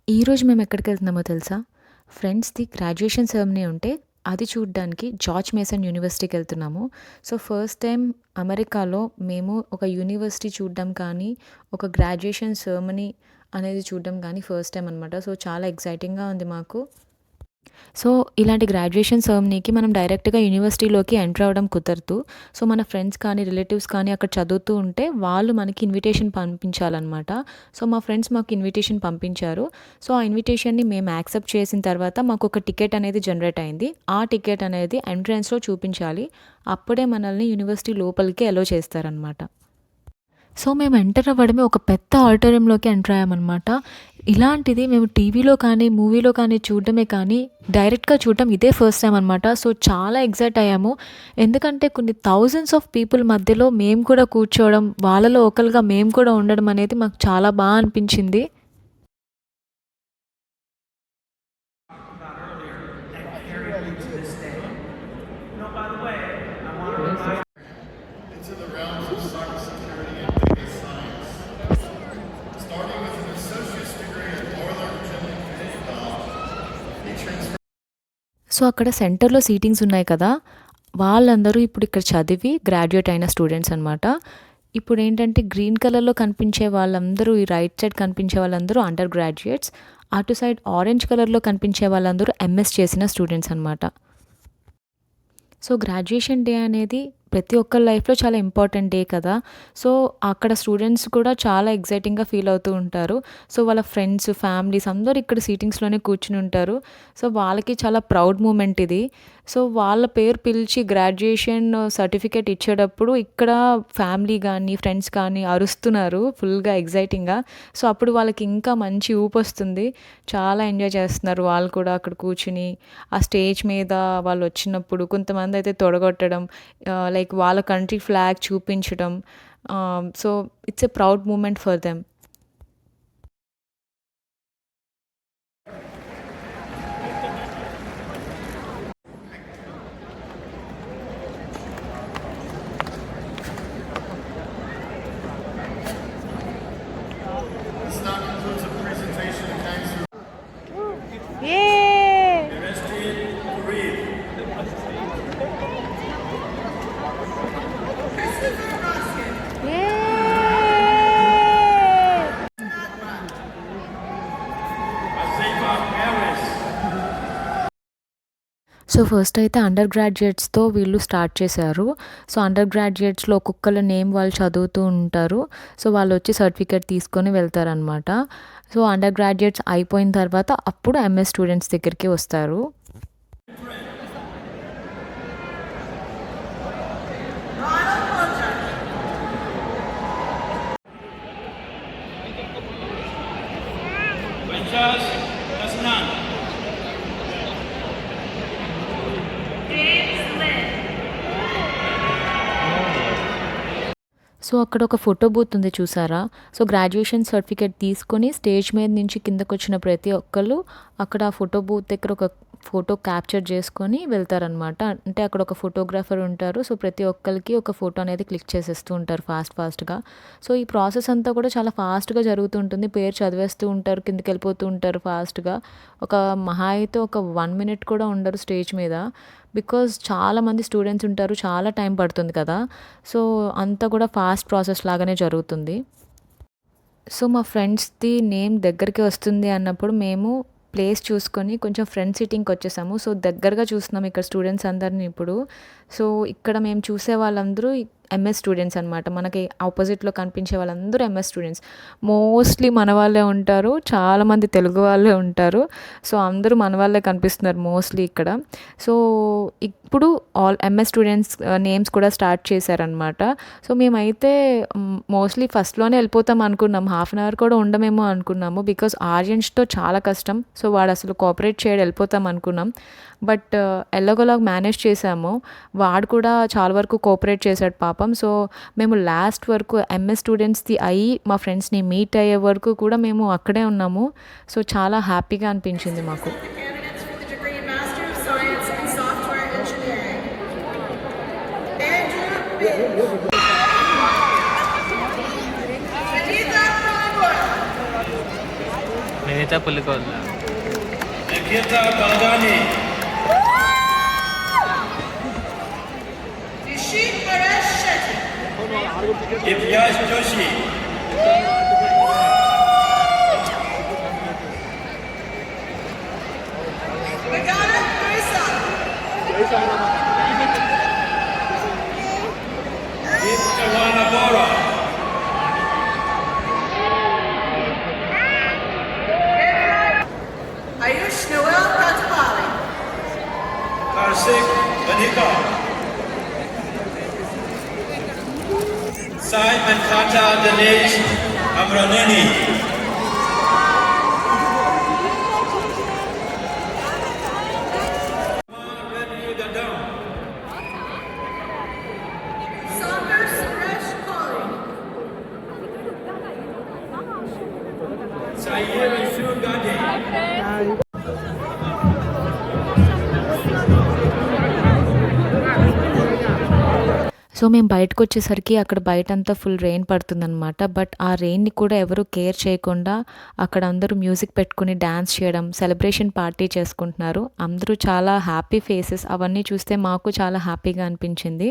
ఈరోజు మేము ఎక్కడికెళ్తున్నామో తెలుసా? ఫ్రెండ్స్‌ది గ్రాడ్యుయేషన్ సెరమనీ ఉంటే, అది చూడ్డానికి జార్జ్ మేసన్ యూనివర్సిటీకెళ్తున్నాము. సో, ఫస్ట్ టైమ్ అమెరికాలో మేము ఒక యూనివర్సిటీ చూడ్డం కానీ, ఒక గ్రాడ్యుయేషన్ సెరమనీ అనేది చూడ్డం కానీ ఫస్ట్ టైమ్ అనమాట. సో, చాలా ఎక్సైటింగ్‌గా ఉంది మాకు. సో, ఇలాంటి గ్రాడ్యుయేషన్ సెరమనీకి మనం డైరెక్ట్‌గా యూనివర్సిటీలోకి ఎంటర్ అవ్వడం కుదరదు. సో, మన ఫ్రెండ్స్ కానీ, రిలేటివ్స్ కానీ అక్కడ చదువుతూ ఉంటే వాళ్ళు మనకి ఇన్విటేషన్ పంపించాలనమాట. సో, మా ఫ్రెండ్స్ మాకు ఇన్విటేషన్ పంపించారు. సో, ఆ ఇన్విటేషన్‌ని మేము యాక్సెప్ట్ చేసిన తర్వాత మాకొక టికెట్ అనేది జనరేట్ అయింది. ఆ టికెట్ అనేది ఎంట్రన్స్‌లో చూపించాలి. అప్పుడే మనల్ని యూనివర్సిటీ లోపలికి అలో చేస్తారనమాట. సో, మేము ఎంటర్ అవ్వడమే ఒక పెద్ద ఆడిటోరియంలోకి ఎంటర్ అయ్యామనమాట. ఇలాంటిది మేము టీవీలో కానీ, మూవీలో కానీ చూడడమే కానీ, డైరెక్ట్‌గా చూడటం ఇదే ఫస్ట్ టైమ్ అనమాట. సో, చాలా ఎక్సైట్ అయ్యాము. ఎందుకంటే కొన్ని థౌసండ్స్ ఆఫ్ పీపుల్ మధ్యలో మేము కూడా కూర్చోవడం, వాళ్ళలో ఒకళ్ళుగా మేము కూడా ఉండడం అనేది మాకు చాలా అనిపించింది. into the realms of cybersecurity and data science. Starting with an associate's degree at Northern Virginia, he transferred. So, అక్కడ సెంటర్‌లో సీటింగ్స్ ఉన్నాయి కదా! వాళ్ళందరూ ఇప్పుడు ఇక్కడ చదివి గ్రాడ్యుయేట్ అయిన స్టూడెంట్స్ అనమాట. ఇప్పుడేంటంటే గ్రీన్ కలర్‌లో కనిపించే వాళ్ళందరూ, ఈ రైట్ సైడ్ కనిపించే వాళ్ళందరూ అండర్ గ్రాడ్యుయేట్స్. అటు సైడ్ ఆరెంజ్ కలర్‌లో కనిపించే వాళ్ళందరూ ఎంఎస్ చేసిన స్టూడెంట్స్ అనమాట. సో, గ్రాడ్యుయేషన్ డే అనేది ప్రతి ఒక్కరి లైఫ్‌లో చాలా ఇంపార్టెంట్ డే కదా! సో, అక్కడ స్టూడెంట్స్ కూడా చాలా ఎక్సైటింగ్‌గా ఫీల్ అవుతూ ఉంటారు. సో, వాళ్ళ ఫ్రెండ్స్, ఫ్యామిలీస్ అందరూ ఇక్కడ సీటింగ్స్‌లోనే కూర్చొని ఉంటారు. సో, వాళ్ళకి చాలా ప్రౌడ్ మూమెంట్ ఇది. సో, వాళ్ళ పేరు పిలిచి గ్రాడ్యుయేషన్ సర్టిఫికేట్ ఇచ్చేటప్పుడు ఇక్కడ ఫ్యామిలీ గానీ, ఫ్రెండ్స్ కానీ అరుస్తున్నారు ఫుల్‌గా ఎక్సైటింగ్‌గా. సో, అప్పుడు వాళ్ళకి ఇంకా మంచి ఊపొస్తుంది. చాలా ఎంజాయ్ చేస్తున్నారు వాళ్ళు కూడా అక్కడ కూర్చుని. ఆ స్టేజ్ మీద వాళ్ళొచ్చినప్పుడు కొంతమందయితే తొడగొట్టడం, లైక్ వాళ్ళ కంట్రీ ఫ్లాగ్ చూపించడం. So, it's a proud moment for them. This now concludes the presentation of thanks to Yay! Ereshkigal Fareed. Azeva Harris. So, first అయితే అండర్ గ్రాడ్యుయేట్స్‌తో వీళ్ళు స్టార్ట్ చేశారు. సో, అండర్ గ్రాడ్యుయేట్స్‌లో ఒక్కొక్కళ్ళ నేమ్ వాళ్ళు చదువుతూ ఉంటారు. సో, వాళ్ళొచ్చి సర్టిఫికేట్ తీసుకొని వెళ్తారనమాట. సో, అండర్ గ్రాడ్యుయేట్స్ అయిపోయిన తర్వాత అప్పుడు ఎంఎస్ స్టూడెంట్స్ దగ్గరికి వస్తారు. Manjaz Hasnan. సో, అక్కడ ఒక ఫోటో బూత్ ఉంది చూసారా? సో, గ్రాడ్యుయేషన్ సర్టిఫికేట్ తీసుకొని స్టేజ్ మీద నుంచి కిందకొచ్చిన ప్రతి ఒక్కళ్ళు అక్కడ ఆ ఫోటో బూత్ దగ్గర ఒక ఫోటో క్యాప్చర్ చేసుకొని వెళ్తారనమాట. అంటే అక్కడ ఒక ఫోటోగ్రాఫర్ ఉంటారు. సో, ప్రతి ఒక్కళ్ళకి ఒక ఫోటో అనేది క్లిక్ చేసేస్తూ ఉంటారు ఫాస్ట్‌గా. సో, ఈ ప్రాసెస్ అంతా కూడా చాలా ఫాస్ట్‌గా జరుగుతూ ఉంటుంది. పేరు చదివేస్తూ ఉంటారు, కిందకెళ్ళిపోతూ ఉంటారు ఫాస్ట్‌గా. ఒక మహా అయితే ఒక 1 మినిట్ కూడా ఉండరు స్టేజ్ మీద. బికాజ్ చాలామంది స్టూడెంట్స్ ఉంటారు. చాలా టైం పడుతుంది కదా! సో, అంతా కూడా ఫాస్ట్ ప్రాసెస్ లాగానే జరుగుతుంది. సో, మా ఫ్రెండ్స్‌ది నేమ్ దగ్గరికి వస్తుంది అన్నప్పుడు మేము ప్లేస్ చూసుకొని కొంచెం ఫ్రంట్ సీటింగ్‌కొచ్చేసాము. సో, దగ్గరగా చూస్తున్నాం ఇక్కడ స్టూడెంట్స్ అందరిని ఇప్పుడు. సో, ఇక్కడ మేము చూసే వాళ్ళందరూ ఎంఎస్ స్టూడెంట్స్ అనమాట. మనకి ఆపోజిట్‌లో కనిపించే వాళ్ళందరూ ఎంఎస్ స్టూడెంట్స్. మోస్ట్‌లీ మన వాళ్ళే ఉంటారు. చాలామంది తెలుగు వాళ్ళే ఉంటారు. సో, అందరూ మన వాళ్ళే కనిపిస్తున్నారు మోస్ట్‌లీ ఇక్కడ. సో, ఇప్పుడు ఆల్ ఎంఎస్ స్టూడెంట్స్ నేమ్స్ కూడా స్టార్ట్ చేశారనమాట. సో, మేమైతే మోస్ట్‌లీ ఫస్ట్‌లోనే వెళ్ళిపోతాం అనుకున్నాం. హాఫ్ అన్ అవర్ కూడా ఉండమేమో అనుకున్నాము. బికాజ్ ఆర్యన్స్‌తో చాలా కష్టం. సో, వాడసలు కోఆపరేట్ చేయడు వెళ్ళిపోతాం అనుకున్నాం. బట్ ఎలాగోలాగ మేనేజ్ చేశాము. వాడు కూడా చాలా వరకు కోఆపరేట్ చేశాడు పాపం. సో, మేము లాస్ట్ వరకు ఎంఎస్ స్టూడెంట్స్‌ది అయ్యి మా ఫ్రెండ్స్‌ని మీట్ అయ్యే వరకు కూడా మేము అక్కడే ఉన్నాము. సో, చాలా హ్యాపీగా అనిపించింది మాకు. Candidates for the degree in Master of Science in Software Engineering. Andrew Binge. Anita Roy. నేనైతే పులికోళ్ళ. Nikita Baladani. Nishit Paresh Shetty. Divyash Joshi. Magana Faisal. Deep Tawana Bora. Ayush Noel Katabali. Karsik Vanika. Sai Venkata Dinesh Amraneni. Sagar Suresh Colley. Sayer Sugadi. So మేము బయటకొచ్చేసరికి అక్కడ బయటంతా full rain పడుతుందనమాట. But ఆ రెయిన్‌ని కూడా ఎవరు care చేయకుండా అక్కడ అందరూ music పెట్టుకొని dance చేయడం, సెలబ్రేషన్ పార్టీ చేసుకుంటున్నారు. అందరూ చాలా హ్యాపీ ఫేసెస్ అవన్నీ చూస్తే మాకు చాలా హ్యాపీగా అనిపించింది.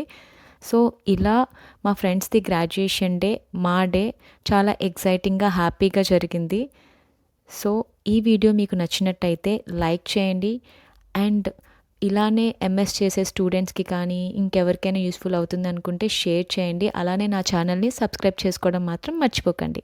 సో ఇలా మా ఫ్రెండ్స్‌ది గ్రాడ్యుయేషన్ డే, మా డే చాలా ఎక్సైటింగ్‌గా, హ్యాపీగా జరిగింది. సో ఈ వీడియో మీకు నచ్చినట్టయితే లైక్ చేయండి. అండ్ ఇలానే ఎంఎస్ చేసే స్టూడెంట్స్‌కి కానీ ఇంకెవరికైనా యూస్‌ఫుల్ అవుతుంది అనుకుంటే షేర్ చేయండి. అలానే నా ఛానల్‌ని సబ్స్క్రైబ్ చేసుకోవడం మాత్రం మర్చిపోకండి.